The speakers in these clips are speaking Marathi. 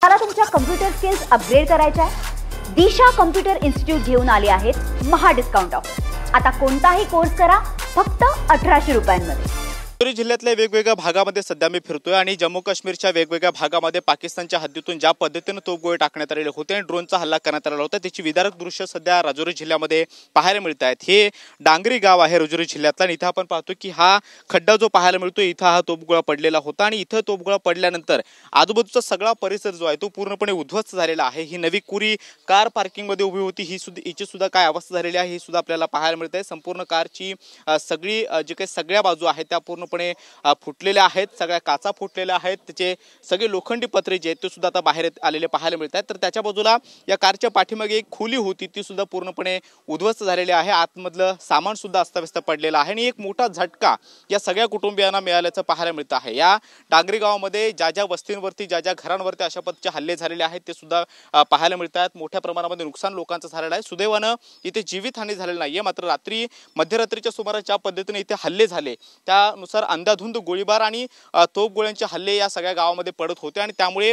मला तुमच्या कम्प्युटर स्किल्स अपग्रेड करायच्या आहे? दिशा कम्प्युटर इन्स्टिट्यूट घेऊन आले आहेत महा डिस्काउंट ऑफर। आता कोणताही कोर्स करा फक्त 1800 रुपयांमध्ये। राजौरी जिल्ह्यातल्या वेगवेगळ्या भागामध्ये सध्या मी फिरतोय आणि जम्मू काश्मीरच्या वेगवेगळ्या भागामध्ये पाकिस्तानच्या हद्दीतून ज्या पद्धतीने तोफगोळे टाकण्यात आलेले होते आणि ड्रोनचा हल्ला करण्यात आला होता त्याची विदारक दृश्य सध्या राजौरी जिल्ह्यामध्ये पाहायला मिळत आहेत। हे डांगरी गाव आहे राजौरी जिल्ह्यातला आणि इथं आपण पाहतो की हा खड्डा जो पाहायला मिळतो इथं हा तोफगोळा पडलेला होता आणि इथं तोफगोळा पडल्यानंतर आजूबाजूचा सगळा परिसर जो आहे तो पूर्णपणे उद्ध्वस्त झालेला आहे। ही नवी कुरी कार पार्किंग मध्ये उभी होती हिची सुद्धा काय अवस्था झालेली आहे ही सुद्धा आपल्याला पाहायला मिळते। संपूर्ण कारची सगळी जे काही सगळ्या बाजू आहेत त्या पूर्णपणे फुटलेल्या आहेत, सगळ्या काचा फुटलेल्या आहेत, त्याचे सगळे लोखंडी पत्रे जे आहेत ते सुद्धा आता बाहेर आलेले पाहायला मिळतात। तर त्याच्या बाजूला या कारच्या पाठीमागे एक खोली होती ती सुद्धा पूर्णपणे उद्ध्वस्त झालेली आहे। आतमधलं सामान सुद्धा अस्ताव्यस्त पडलेलं आहे आणि एक मोठा झटका या सगळ्या कुटुंबियांना मिळाल्याचं पाहायला मिळत आहे। या डांगरी गावामध्ये ज्या ज्या वस्तींवरती ज्या ज्या घरांवरती अशा पद्धतीचे हल्ले झालेले आहेत ते सुद्धा पाहायला मिळतात। मोठ्या प्रमाणामध्ये नुकसान लोकांचं झालेलं आहे। सुदैवानं इथे जीवितहानी झालेली नाहीये, मात्र रात्री मध्यरात्रीच्या सुमारास ज्या पद्धतीने इथे हल्ले झाले त्यानुसार अंधाधुंद गोळीबार आणि तोफगोळ्यांचे हल्ले या सगळ्या गावामध्ये पडत होते आणि त्यामुळे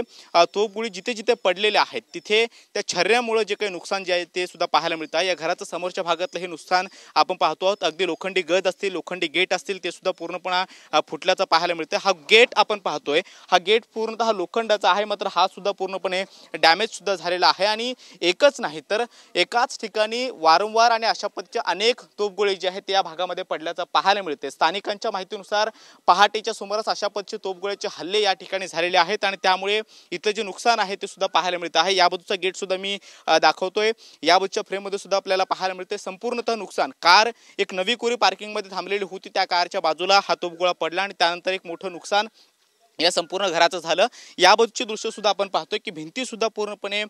तोफगोळी जिथे जिथे पडलेले आहेत तिथे त्या छर्ऱ्यामुळे जे काही नुकसान जे आहे ते सुद्धा पाहायला मिळतं आहे। या घराचं समोरच्या भागातलं हे नुकसान आपण पाहतो आहोत। अगदी लोखंडी गज असतील, लोखंडी गेट असतील ते सुद्धा पूर्णपणे फुटल्याचं पाहायला मिळतं। हा गेट आपण पाहतोय, हा गेट पूर्णतः लोखंडाचा आहे, मात्र हा सुद्धा पूर्णपणे डॅमेज सुद्धा झालेला आहे आणि एकच नाही तर एकाच ठिकाणी वारंवार आणि अशा पद्धतीचे अनेक तोफगोळे जे आहेत या भागामध्ये पडल्याचं पाहायला मिळते। स्थानिकांच्या माहितीनुसार पहाटेच्या सुमारास अशा पद्धतीचे तोफगोळ्याचे हल्ले या ठिकाणी झालेले आहेत आणि त्यामुळे इथलं जे नुकसान आहे ते सुद्धा पाहायला मिळतं आहे। या बाजूचा गेट सुद्धा मी दाखवतोय, या बाजूच्या फ्रेममध्ये सुद्धा आपल्याला पाहायला मिळते संपूर्णतः नुकसान। कार एक नवी कोरी पार्किंगमध्ये थांबलेली होती, त्या कारच्या बाजूला हा तोफगोळा पडला आणि त्यानंतर एक मोठं नुकसान या संपूर्ण घराचं झालं। या बाजूची दृश्य सुद्धा आपण पाहतोय की भिंती सुद्धा पूर्णपणे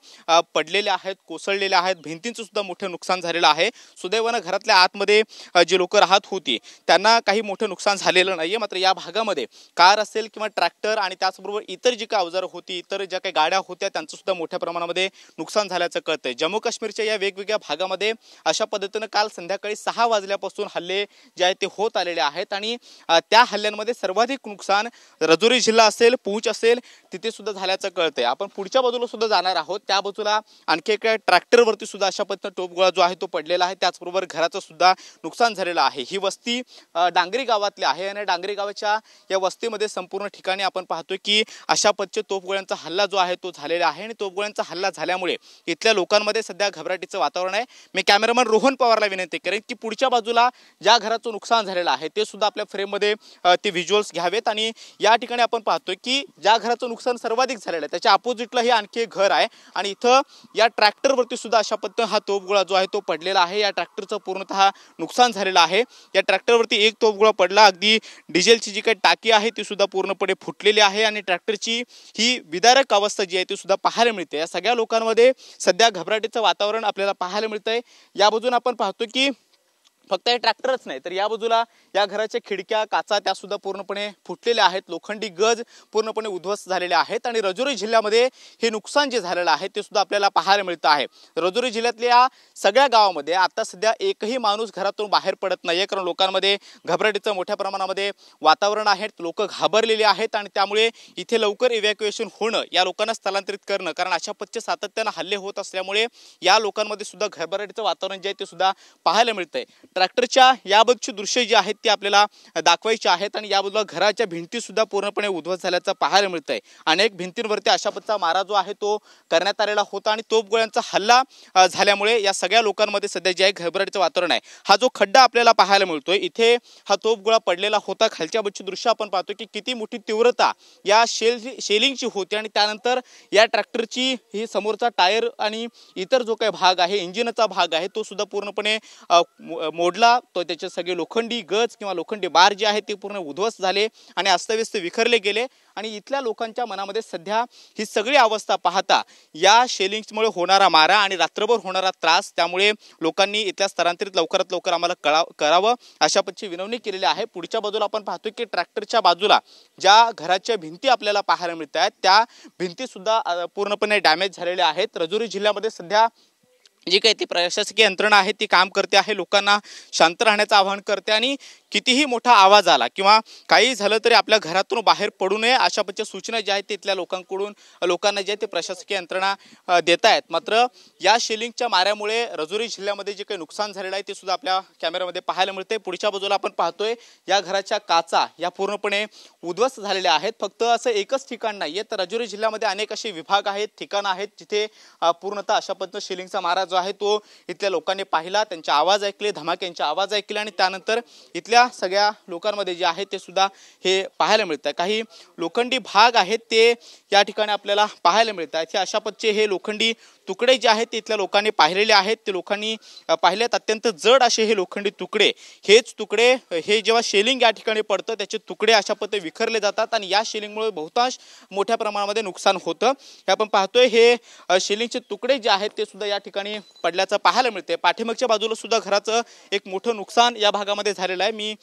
पडलेल्या आहेत, कोसळलेल्या आहेत, भिंतींचं सुद्धा मोठं नुकसान झालेलं आहे। सुदैवानं घरातल्या आतमध्ये जे लोक राहत होती त्यांना काही मोठं नुकसान झालेलं नाहीये, मात्र या भागामध्ये कार असेल किंवा ट्रॅक्टर आणि त्याचबरोबर इतर जी काही अवजारं होती, इतर ज्या काही गाड्या होत्या त्यांचं सुद्धा मोठ्या प्रमाणामध्ये नुकसान झाल्याचं कळतंय। जम्मू काश्मीरच्या या वेगवेगळ्या भागामध्ये अशा पद्धतीनं काल संध्याकाळी 6 वाजल्यापासून हल्ले जे आहेत ते होत आलेले आहेत आणि त्या हल्ल्यांमध्ये सर्वाधिक नुकसान राजौरी जिल्हा असेल, पूंछ असेल तिथे सुद्धा झाल्याचं कळतंय। आपण पुढच्या बाजूला सुद्धा जाणार आहोत, त्या बाजूला आणखी एका ट्रॅक्टरवरती सुद्धा अशा पद्धतीने तोफगोळा जो आहे तो पडलेला आहे, त्याचबरोबर घराचं सुद्धा नुकसान झालेलं आहे। ही वस्ती डांगरी गावातली आहे आणि डांगरी गावाच्या या वस्तीमध्ये संपूर्ण ठिकाणी आपण पाहतोय की अशा पद्धतीचे तोफगोळ्यांचा हल्ला जो आहे तो झालेला आहे आणि तोफगोळ्यांचा हल्ला झाल्यामुळे इथल्या लोकांमध्ये सध्या घबराटीचं वातावरण आहे। मी कॅमेरामॅन रोहन पवारला विनंती करेन की पुढच्या बाजूला ज्या घराचं नुकसान झालेलं आहे ते सुद्धा आपल्या फ्रेममध्ये ते व्हिज्युअल्स घ्यावेत आणि या ठिकाणी आपण पाहतोय की ज्या घराचं नुकसान सर्वाधिक झालेलं आहे त्याच्या अपोजिटला हे आणखी एक घर आहे आणि इथं या ट्रॅक्टरवरती सुद्धा अशा पद्धतीने हा तोफगोळा जो आहे तो पडलेला आहे। या ट्रॅक्टरचं पूर्णतः नुकसान झालेलं आहे। या ट्रॅक्टरवरती एक तोफगोळा पडला, अगदी डिझेलची जी काही टाकी आहे ती सुद्धा पूर्णपणे फुटलेली आहे आणि ट्रॅक्टरची ही विदारक अवस्था जी आहे ती सुद्धा पाहायला मिळते। या सगळ्या लोकांमध्ये सध्या घबराटीचं वातावरण आपल्याला पाहायला मिळतंय। या बाजूने आपण पाहतो की फक्त हे ट्रॅक्टरच नाही तर या बाजूला या घराच्या खिडक्या काचा त्या सुद्धा पूर्णपणे फुटलेल्या आहेत, लोखंडी गज पूर्णपणे उद्ध्वस्त झालेले आहेत आणि राजौरी जिल्ह्यामध्ये हे नुकसान जे झालेलं आहे ते सुद्धा आपल्याला पाहायला मिळतं आहे। राजौरी जिल्ह्यातल्या सगळ्या गावामध्ये आता सध्या एकही माणूस घरातून बाहेर पडत नाहीये, कारण लोकांमध्ये घबराटीचं मोठ्या प्रमाणामध्ये वातावरण आहे, लोक घाबरलेले आहेत आणि त्यामुळे इथे लवकर इव्हॅक्युएशन होणं, या लोकांना स्थलांतरित करणं, कारण अशा पद्धतीचे सातत्यानं हल्ले होत असल्यामुळे या लोकांमध्ये सुद्धा घबराटीचं वातावरण जे आहे ते सुद्धा पाहायला मिळतंय। ट्रॅक्टरच्या या बाजूची दृश्य जी आहेत ती आपल्याला दाखवायची आहेत आणि या बाजूला घराच्या भिंती सुद्धा पूर्णपणे उद्ध्वस्त झाल्याचं पाहायला मिळतंय। अनेक भिंतींवरती अशा पद्धतीचा मारा जो आहे तो करण्यात आलेला होता आणि तोफगोळ्यांचा हल्ला झाल्यामुळे या सगळ्या लोकांमध्ये सध्या जे आहे घबराटीचं वातावरण आहे। हा जो खड्डा आपल्याला पाहायला मिळतोय इथे हा तोफगोळा पडलेला होता, खालच्या बाजूची दृश्य आपण पाहतो की किती मोठी तीव्रता या शेलिंगची होती आणि त्यानंतर या ट्रॅक्टरची ही समोरचा टायर आणि इतर जो काही भाग आहे, इंजिनचा भाग आहे तो सुद्धा पूर्णपणे मोडला, तो त्याचे सगळे लोखंडी गज किंवा लोखंडी बार जे आहेत ते पूर्ण उद्ध्वस्त झाले आणि अस्तव्यस्त विखरले गेले आणि इथल्या लोकांच्या मनामध्ये सध्या ही सगळी अवस्था पाहता या शेलिंग्समुळे होणारा मारा आणि रात्रभर होणारा त्रास, त्यामुळे लोकांनी इथल्या स्थलांतरित लवकरात लवकर आम्हाला करावं अशा पद्धतीची विनवणी केलेली आहे। पुढच्या बाजूला आपण पाहतोय की ट्रॅक्टरच्या बाजूला ज्या घराच्या भिंती आपल्याला पाहायला मिळत आहेत त्या भिंती सुद्धा पूर्णपणे डॅमेज झालेल्या आहेत। राजौरी जिल्ह्यामध्ये सध्या जी काही ती प्रशासकीय यंत्रणा आहे ती काम करते आहे, लोकांना शांत राहण्याचं आवाहन करते आणि कितीही मोठा आवाज आला किंवा काही झालं तरी आपल्या घरातून बाहेर पडू नये अशा पद्धतीच्या सूचना ज्या आहेत तिथल्या लोकांना जे ते प्रशासकीय यंत्रणा देत आहेत. मात्र या शेलिंगच्या माऱ्यामुळे राजुरी जिल्ह्यामध्ये जे काही नुकसान झालेलं आहे ते सुद्धा आपल्या कॅमेऱ्यामध्ये पाहायला मिळते. पुढच्या बाजूला आपण पाहतोय या घराच्या काचा या पूर्णपणे उद्ध्वस्त झालेल्या आहेत. फक्त असं एकच ठिकाण नाहीये, तर राजुरी जिल्ह्यामध्ये अनेक असे विभाग आहेत, ठिकाणं आहेत जिथे पूर्णतः अशा पद्धतीने शेलिंगचा मारा जो आहे तो इथल्या लोकांनी पाहिला, त्यांचे आवाज ऐकले, धमाक्यांचे आवाज ऐकले आणि त्यानंतर इथल्या सगळ्या लोकांमध्ये जे आहे ते सुद्धा हे पाहायला मिळतं. काही लोखंडी भाग आहेत ते या ठिकाणी आपल्याला पाहायला मिळतात. हे अशा पद्धतीचे हे लोखंडी तुकडे जे आहेत ते इथल्या लोकांनी पाहिलेले आहेत. ते लोकांनी पाहिलेत. अत्यंत जड असे हे लोखंडी तुकडे, हेच तुकडे हे जेव्हा शेलिंग या ठिकाणी पडतं त्याचे तुकडे अशा पद्धतीने विखरले जातात आणि या शेलिंगमुळे बहुतांश मोठ्या प्रमाणामध्ये नुकसान होतं. हे आपण पाहतोय हे शेलिंगचे तुकडे जे आहेत ते सुद्धा या ठिकाणी पडल्याचं पाहायला मिळते. पाठीमागच्या बाजूला सुद्धा घराचं एक मोठं नुकसान या भागामध्ये झालेलं आहे. मी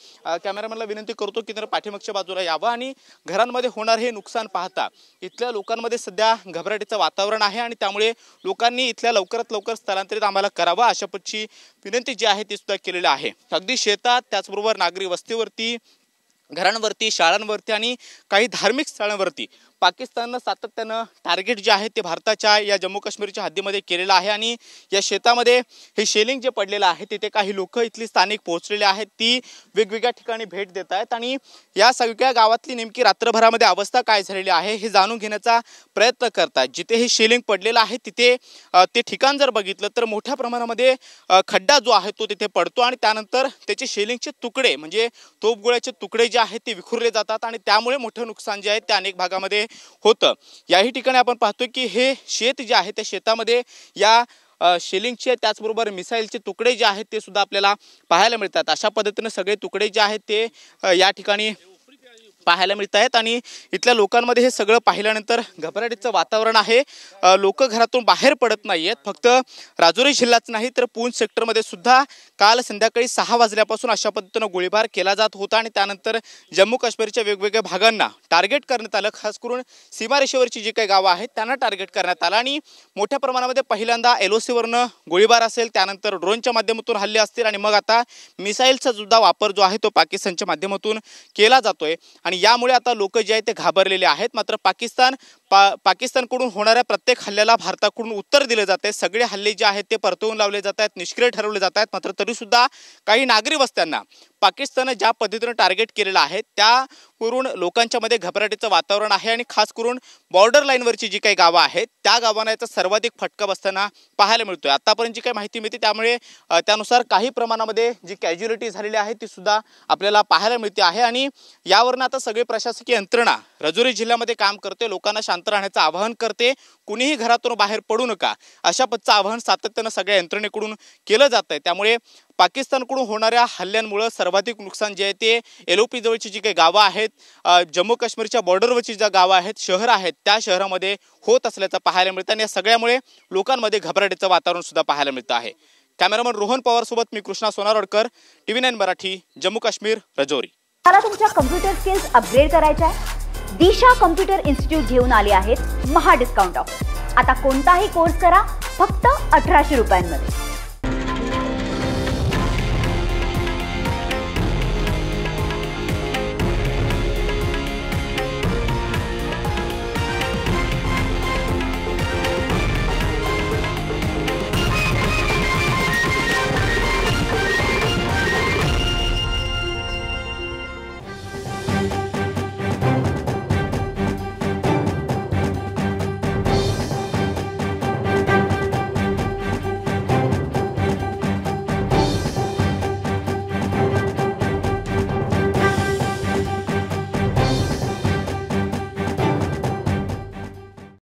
कॅमेरामॅनला विनंती करतो की जर पाठीमागच्या बाजूला यावं आणि घरांमध्ये होणार हे नुकसान पाहता इथल्या लोकांमध्ये सध्या घबराटीचं वातावरण आहे आणि त्यामुळे लोकांनी इथल्या लवकरात लवकर स्थलांतरित आम्हाला करावं अशा पद्धतीची विनंती जी आहे ती सुद्धा केलेली आहे. अगदी शेतात, त्याचबरोबर नागरी वस्तीवरती, घरांवरती, शाळांवरती आणि काही धार्मिक स्थळांवरती पाकिस्ताननं सातत्यानं टार्गेट जे आहे ते भारताच्या या जम्मू काश्मीरच्या हद्दीमध्ये केलेलं आहे आणि या शेतामध्ये हे शेलिंग जे पडलेलं आहे तिथे काही लोक इथली स्थानिक पोहोचलेले आहेत. ती वेगवेगळ्या ठिकाणी भेट देत आहेत आणि या सगळ्या गावातली नेमकी रात्रभरामध्ये अवस्था काय झालेली आहे हे जाणून घेण्याचा प्रयत्न करतात. जिथे हे शेलिंग पडलेलं आहे तिथे ते ठिकाण जर बघितलं तर मोठ्या प्रमाणामध्ये खड्डा जो आहे तो तिथे पडतो आणि त्यानंतर त्याचे शेलिंगचे तुकडे म्हणजे तोफगोळ्याचे तुकडे जे आहेत ते विखुरले जातात आणि त्यामुळे मोठं नुकसान जे आहे ते अनेक भागामध्ये होतं. याही ठिकाणी आपण पाहतोय की हे शेत जे आहे त्या शेतामध्ये या शेलिंगचे त्याचबरोबर मिसाईलचे तुकडे जे आहेत ते सुद्धा आपल्याला पाहायला मिळतात. अशा पद्धतीने सगळे तुकडे जे आहेत ते या ठिकाणी पाहायला मिळत आहेत आणि इथल्या लोकांमध्ये हे सगळं पाहिल्यानंतर घबराटीचं वातावरण आहे. लोक घरातून बाहेर पडत नाही आहेत. फक्त राजुरी जिल्ह्याच नाही तर पूंछ सेक्टरमध्ये सुद्धा काल संध्याकाळी 6 वाजल्यापासून अशा पद्धतीनं गोळीबार केला जात होता आणि त्यानंतर जम्मू काश्मीरच्या वेगवेगळ्या भागांना टार्गेट करण्यात आलं. खास करून सीमारेषेवरची जी काही गावं आहेत त्यांना टार्गेट करण्यात आलं आणि मोठ्या प्रमाणामध्ये पहिल्यांदा LOCवरनं गोळीबार असेल, त्यानंतर ड्रोनच्या माध्यमातून हल्ले असतील आणि मग आता मिसाईलचा सुद्धा वापर जो आहे तो पाकिस्तानच्या माध्यमातून केला जातोय आणि यामुळे आता लोक जे आहेत ते घाबरलेले आहेत. मात्र पाकिस्तानकडून होणाऱ्या प्रत्येक हल्ल्याला भारताकडून उत्तर दिले जाते. सगळे हल्ले जे आहेत ते परतवून लावले जात आहेत, निष्क्रिय ठरवले जात आहेत. मात्र तरी सुद्धा काही नागरी वस्त्यांना पाकिस्तानने ज्या पद्धतीने टार्गेट केलेलं आहे त्यावरून लोकांच्या मध्ये घबराटीचं वातावरण आहे आणि खास करून बॉर्डर लाईनवरची जी काही गावं आहेत त्या गावांना याचा सर्वाधिक फटका बसताना पाहायला मिळतोय. आतापर्यंत जी काही माहिती मिळते त्यामुळे त्यानुसार काही प्रमाणामध्ये जी कॅज्युअलिटी झालेली आहे ती सुद्धा आपल्याला पाहायला मिळते आहे आणि यावरनं आता सगळी प्रशासकीय यंत्रणा राजुरी जिल्ह्यामध्ये काम करते, लोकांना शांत राहण्याचं आवाहन करते, कुणीही घरातून बाहेर पडू नका अशा पद्धतीचं आवाहन सातत्यानं सगळ्या यंत्रणेकडून केलं जात आहे. त्यामुळे पाकिस्तानकडून होणाऱ्या हल्ल्यांमुळे सर्वाधिक नुकसान जे आहे ते LOP जवळची जी काही गावं आहेत, जम्मू काश्मीरच्या बॉर्डरवरची ज्या गावं आहेत, शहर आहेत त्या शहरामध्ये होत असल्याचं पाहायला मिळतं आणि या सगळ्यामुळे लोकांमध्ये घबराटीचं वातावरण सुद्धा पाहायला मिळतं आहे. कॅमेरामन रोहन पवार सोबत मी कृष्णा सोनारवाडकर, TV9 मराठी, जम्मू काश्मीर, राजौरी. मला तुमच्या कम्प्युटर स्किल्स अपग्रेड करायच्या आहे? दिशा कम्प्युटर इन्स्टिट्यूट घेऊन आले आहेत महा डिस्काउंट ऑफर. आता कोणताही कोर्स करा फक्त 1800 रुपयांमध्ये.